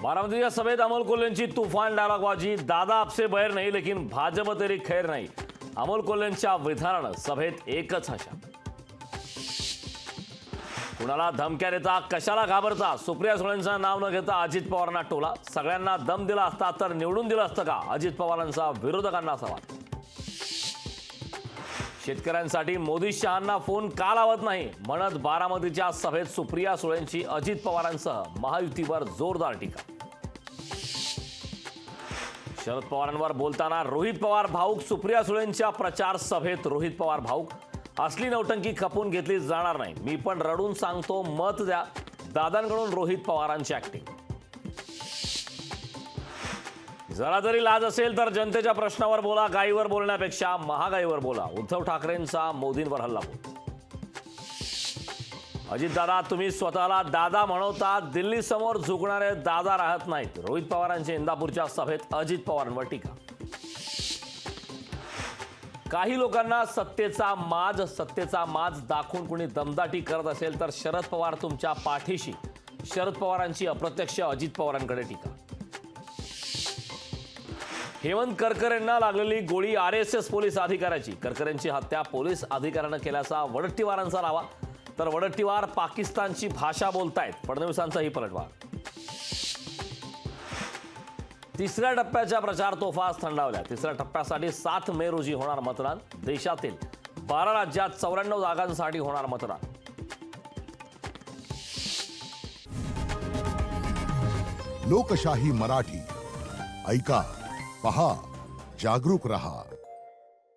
बारामती सभेत अमोल कोल्हेंची तुफान डायलॉगबाजी। दादा आपसे बैर नहीं लेकिन भाजप तेरी खैर नहीं। अमोल कोल्हेंच्या विधानानं सभेत एकच हशा। कुणाला धमक्या देता, कशाला घाबरता? सुप्रिया सुळेंचं नाव न घेता अजित पवारांना टोला। सगळ्यांना दम दिला असता तर निवडून दिलं असतं का? अजित पवारांचा विरोधकांना सवाल। शेतकऱ्यांसाठी मोदी शहांना फोन का लावत नाही म्हणत बारामतीच्या सभेत सुप्रिया सुळेंची अजित पवारांसह महायुतीवर जोरदार टीका। शरद पवारांवर बोलताना रोहित पवार भाऊक। सुप्रिया सुळेंच्या प्रचार सभेत रोहित पवार भाऊक। असली नौटंकी खपून घेतली जाणार नाही, मी पण रडून सांगतो मत द्या। दादांकडून रोहित पवारांची ऍक्टिंग। जरा जरी लाज असेल तर जनतेच्या प्रश्नावर बोला, गाईवर बोलण्यापेक्षा महागाईवर बोला। उद्धव ठाकरेंचा मोदींवर हल्लाबोल। अजितदादा, तुम्ही स्वतःला दादा म्हणवता, दिल्ली समोर झुकणारे दादा राहत नाहीत। रोहित पवारांच्या इंदापूरच्या सभेत अजित पवारांवर टीका। काही लोकांना सत्तेचा माज दाखवून कुणी दमदाटी करत असेल तर शरद पवार तुमच्या पाठीशी। शरद पवारांची अप्रत्यक्ष अजित पवारांकडे टीका। हेमंत करकरेंना लागलेली गोळी आरएसएस पोलीस अधिकाऱ्याची। करकरेंची हत्या पोलीस अधिकाऱ्यानं केल्याचा वडट्टीवारांचा दावा, तर वडट्टीवार पाकिस्तानची भाषा बोलतायत। फडणवीसांचाही पलटवार। तिसऱ्या टप्प्याच्या प्रचार तोफा थंडावल्या। तिसऱ्या टप्प्यासाठी 7 मे रोजी होणार मतदान। देशातील 12 राज्यात 94 जागांसाठी होणार मतदान। लोकशाही मराठी ऐका, पहा, जागरूक रहा।